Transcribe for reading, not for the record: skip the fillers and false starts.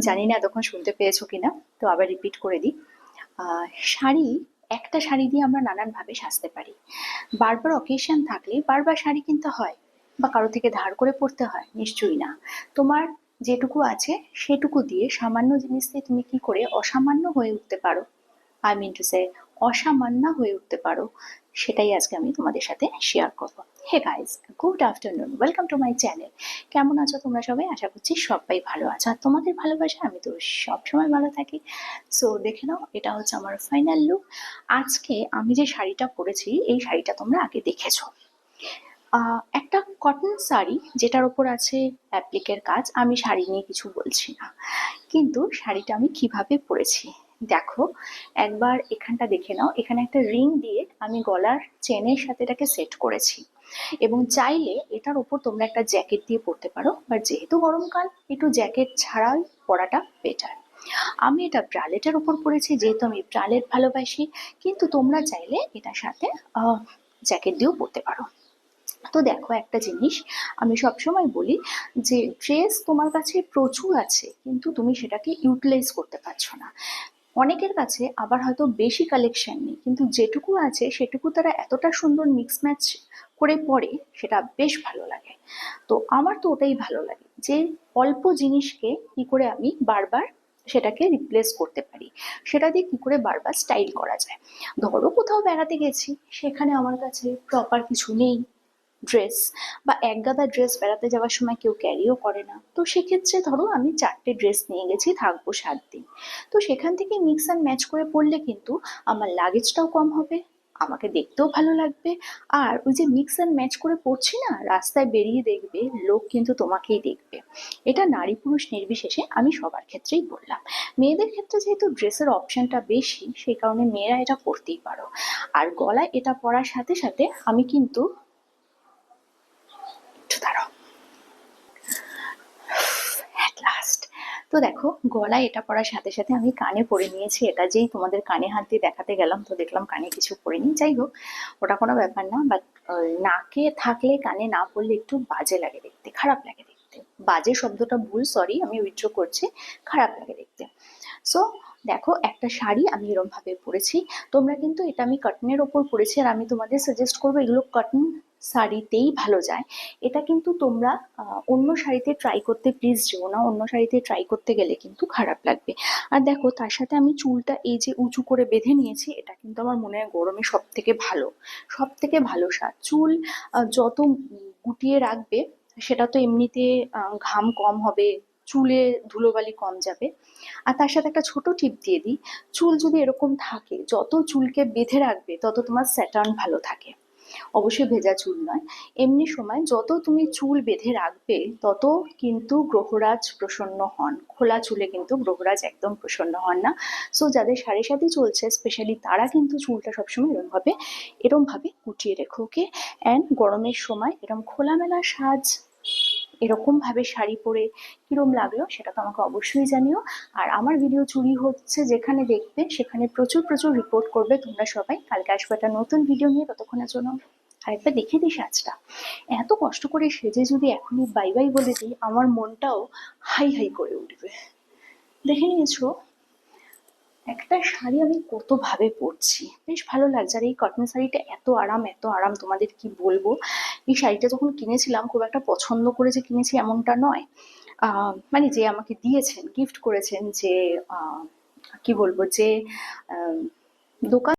জানি না এতক্ষণ শুনতে পেয়েছো কিনা, তো আবার রিপিট করে দিই। শাড়ি, একটা শাড়ি দিয়ে আমরা নানানভাবে সাজতে পারি। বারবার অকেশন থাকলে বারবার শাড়ি কিনতে হয় বা কারো থেকে ধার করে পড়তে হয়? নিশ্চয়ই না। তোমার যেটুকু আছে সেটুকু দিয়ে, সামান্য জিনিস দিয়ে তুমি কি করে অসামান্য হয়ে উঠতে পারো, আই মিন টু সে অসামান্য হয়ে উঠতে পারো, সেটাই আজকে আমি তোমাদের সাথে শেয়ার করবো। Hey guys, good afternoon, welcome to my channel. কেমন আছো তোমরা সবাই? আশা করছি সবাই ভালো আছো, আর তোমাদের ভালোবাসা আমি তো সবসময় ভালো থাকি। সো দেখে নাও, এটা হচ্ছে আমার ফাইনাল লুক। আজকে আমি যে শাড়িটা পরেছি, এই শাড়িটা তোমরা আগে দেখেছো। একটা কটন শাড়ি যেটার ওপর আছে অ্যাপ্লিকের কাজ। আমি শাড়ি নিয়ে কিছু বলছি না, কিন্তু শাড়িটা আমি কিভাবে পরেছি দেখো। একবার এখানটা দেখে নাও, এখানে একটা রিং দিয়ে আমি গলার চেনের সাথে এটাকে সেট করেছি, এবং চাইলে এটার ওপর তোমরা একটা জ্যাকেট দিয়ে পরতে পারো, বাট যেহেতু গরমকাল একটু জ্যাকেট ছাড়াই পরাটা বেটার। আমি এটা ব্রালেটের উপর পরেছি, যেহেতু আমি ব্রালেট ভালোবাসি, কিন্তু তোমরা চাইলে এটার সাথে জ্যাকেট দিয়েও পরতে পারো। তো দেখো, একটা জিনিস আমি সবসময় বলি, যে ড্রেস তোমার কাছে প্রচুর আছে কিন্তু তুমি সেটাকে ইউটিলাইজ করতে পারছো না। অনেকের কাছে আবার হয়তো বেশি কালেকশন নেই, কিন্তু যেটুকু আছে সেটুকু তারা এতটা সুন্দর মিক্স ম্যাচ করে পরে, সেটা বেশ ভালো লাগে। তো আমার তো ওটাই ভালো লাগে, যে অল্প জিনিসকে কি করে আমি বারবার সেটাকে রিপ্লেস করতে পারি, সেটা দিয়ে কি করে বারবার স্টাইল করা যায়। ধরো কোথাও বেড়াতে গেছি, সেখানে আমার কাছে প্রপার কিছু নেই ড্রেস, বা একগাদা ড্রেস বেড়াতে যাওয়ার সময় কেউ ক্যারিও করে না, তো সেক্ষেত্রে ধরো আমি 4টে ড্রেস নিয়ে গেছি, থাকবো 7 দিন। তো সেখান থেকে মিক্স অ্যান্ড ম্যাচ করে পরলে কিন্তু আমার লাগেজটাও কম হবে, আমাকে দেখতেও ভালো লাগবে। আর ওই যে মিক্স অ্যান্ড ম্যাচ করে পড়ছি না, রাস্তায় বেরিয়ে দেখবে লোক কিন্তু তোমাকেই দেখবে। এটা নারী পুরুষ নির্বিশেষে আমি সবার ক্ষেত্রেই বললাম। মেয়েদের ক্ষেত্রে যেহেতু ড্রেসের অপশনটা বেশি, সেই কারণে মেয়েরা এটা পরতেই পারো। আর গলায় এটা পরার সাথে সাথে আমি কিন্তু, একটু দাঁড়াও, at last। তো দেখো, গলায় এটা পরার সাথে সাথে আমি কানে পরে নিয়েছি। এটা যেই তোমাদের কানে হাত দিয়ে দেখাতে গেলাম, তো দেখলাম কানে কিছু পরিনি। যাই হোক, ওটা কোনো ব্যাপার না, বাট নাকে থাকলে কানে না পড়লে একটু বাজে লাগে দেখতে, খারাপ লাগে দেখতে। বাজে শব্দটা ভুল, সরি, আমি উইথড্র করছি। খারাপ লাগে দেখতে। সো দেখো, একটা শাড়ি আমি এরকম ভাবে পরেছি। তোমরা কিন্তু, এটা আমি কটনের ওপর পরেছি, আর আমি তোমাদের সাজেস্ট করবো এগুলো কটন শাড়িতেই ভালো যায়। এটা কিন্তু তোমরা অন্য শাড়িতে ট্রাই করতে প্লিজ যেও না, অন্য শাড়িতে ট্রাই করতে গেলে কিন্তু খারাপ লাগবে। আর দেখো, তার সাথে আমি চুলটা এই যে উঁচু করে বেঁধে নিয়েছি, এটা কিন্তু আমার মনে হয় গরমে সব থেকে ভালো, সব থেকে ভালো সাজ। চুল যত গুটিয়ে রাখবে, সেটা তো এমনিতে ঘাম কম হবে, চুলে ধুলোবালি কম যাবে। আর তার সাথে একটা ছোট টিপ দিয়ে দিই, চুল যদি এরকম থাকে, যত চুলকে বেঁধে রাখবে তত তোমার স্যাটার্ন ভালো থাকে। অবশ্যই ভেজা চুল নয়, এমনি সময় যত তুমি চুল বেঁধে রাখবে তত কিন্তু গ্রহরাজ প্রসন্ন হন। খোলা চুলে কিন্তু গ্রহরাজ একদম প্রসন্ন হন না। সো যাদের সাড়ে সাথে চলছে স্পেশালি, তারা কিন্তু চুলটা সবসময় এরম ভাবে গুটিয়ে রেখো, ওকে। অ্যান্ড গরমের সময় এরম খোলামেলা সাজ, এরকম ভাবে শাড়ি পরে কিরম লাগলো সেটা তো আমাকে অবশ্যই জানিও। আর আমার ভিডিও চুরি হচ্ছে যেখানে দেখবে, সেখানে প্রচুর প্রচুর রিপোর্ট করবে তোমরা সবাই। কালকে আসবে একটা নতুন ভিডিও নিয়ে, ততক্ষণের জন্য আরেকবার দেখে দিই সাজটা। এত কষ্ট করে সেজে যদি এখনই বাই বাই বলে দিই, আমার মনটাও হাই হাই করে উঠবে। দেখে নিয়েছো একটা শাড়ি আমি কত ভাবে পরছি, বেশ ভালো লাগছে। আর এই কটন শাড়িটা এত আরাম, এত আরাম, তোমাদের কি বলবো। এই শাড়িটা যখন কিনেছিলাম, খুব একটা পছন্দ করে যে কিনেছি এমনটা নয়। মানে যে আমাকে দিয়েছেন, গিফট করেছেন, যে কি বলবো, যে দোকান